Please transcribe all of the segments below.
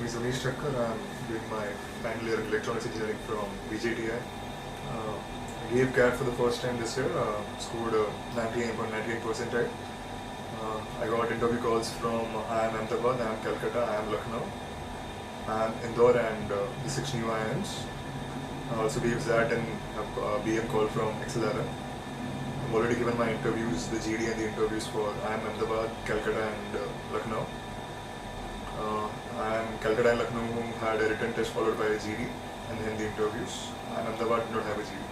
name is Amish Thakkar. I'm doing my final year in electronics engineering from VJTI. I gave CAT for the first time this year, scored a 98.98 percentile. I got interview calls from IIM Ahmedabad, IIM Calcutta, IIM Lucknow, IIM Indore and the 6 new IIMs. I also gave that and a BM call from XLRM. I've already given my interviews, the GD and the interviews for IIM Ahmedabad, Calcutta and Lucknow. IIM Calcutta and Lucknow had a written test followed by a GD and then the interviews. IIM Ahmedabad did not have a GD.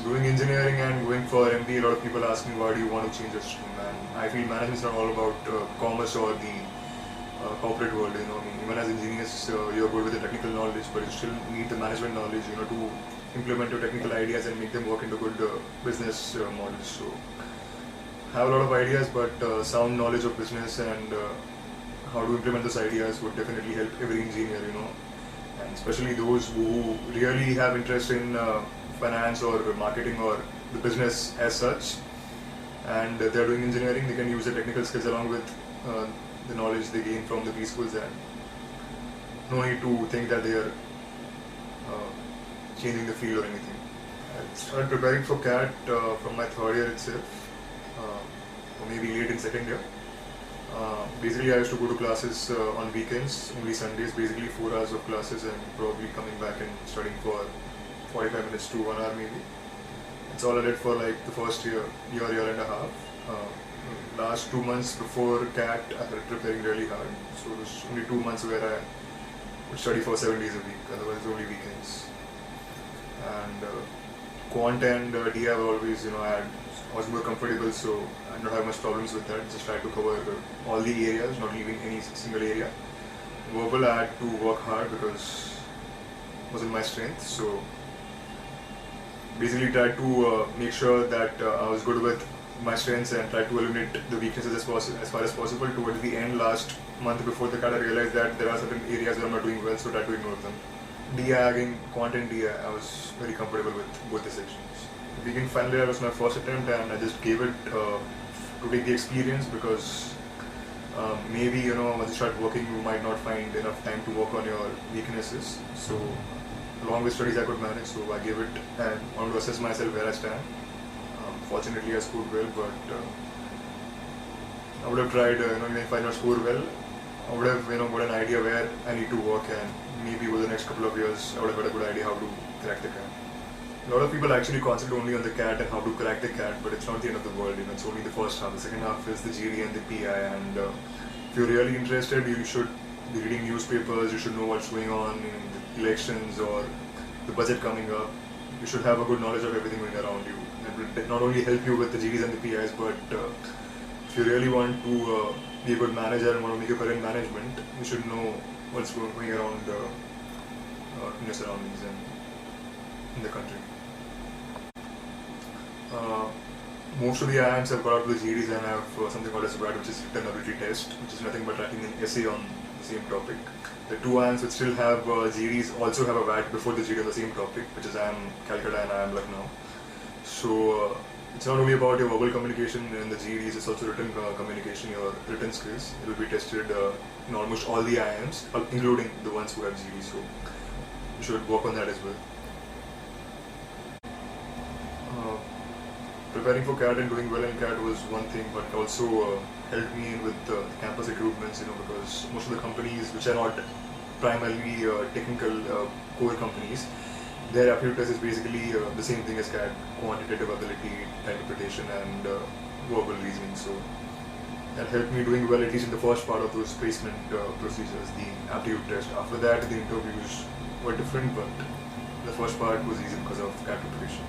Doing engineering and going for MBA, a lot of people ask me why do you want to change your stream, and I feel management is not all about commerce or the corporate world. I mean, even as engineers, you're good with the technical knowledge, but you still need the management knowledge, to implement your technical ideas and make them work into good business models. So, have a lot of ideas, but sound knowledge of business and how to implement those ideas would definitely help every engineer, and especially those who really have interest in finance or marketing or the business as such, and they're doing engineering, they can use the technical skills along with the knowledge they gain from the preschools, and no need to think that they are changing the field or anything. I started preparing for CAT from my third year itself, or maybe late in second year. Basically, I used to go to classes on weekends, only Sundays, basically 4 hours of classes, and probably coming back and studying for 45 minutes to 1 hour maybe. It's all I did for like the first year and a half. Last 2 months before CAT, I started preparing really hard. So it was only 2 months where I would study for 7 days a week, otherwise only weekends. And Quant and DI were always, I was more comfortable, so I did not have much problems with that. Just tried to cover all the areas, not leaving any single area. Verbal, I had to work hard because it wasn't my strength. So basically tried to make sure that I was good with my strengths and tried to eliminate the weaknesses as far as possible. Towards the end, last month before the CAT, I realized that there are certain areas where I'm not doing well, so I tried to ignore them. DI again, Quant and DI, I was very comfortable with both the sections. The beginning final year was my first attempt, and I just gave it to take the experience because maybe once you start working, you might not find enough time to work on your weaknesses. So along with studies, I could manage, so I gave it and wanted to assess myself where I stand. Fortunately, I scored well, but I would have tried, even if I not score well, I would have, got an idea where I need to work, and maybe over the next couple of years, I would have got a good idea how to crack the CAT. A lot of people actually concentrate only on the CAT and how to crack the CAT, but it's not the end of the world. It's only the first half. The second half is the GD and the PI, and if you're really interested, you should be reading newspapers. You should know what's going on in the elections or the budget coming up. You should have a good knowledge of everything going around you. It will not only help you with the GDs and the PIs, but if you really want to be a good manager and want to make a career in management, you should know what's going around in your surroundings and in the country. Most of the IIMs have got out to the GDs and have something called as VAT, which is written ability test, which is nothing but writing an essay on the same topic. The 2 IIMs which still have GDs also have a VAT before the GD on the same topic, which is IIM Calcutta and IIM Lucknow. So it's not only about your verbal communication in the GDs, it's also written communication, your written skills. It will be tested in almost all the IIMs, including the ones who have GDs, so you should work on that as well. Preparing for CAT and doing well in CAT was one thing, but also helped me with the campus recruitments, because most of the companies which are not primarily technical core companies, their aptitude test is basically the same thing as CAT: quantitative ability, time interpretation, and verbal reasoning. So that helped me doing well, at least in the first part of those placement procedures, the aptitude test. After that, the interviews were different, but the first part was easy because of CAT preparation.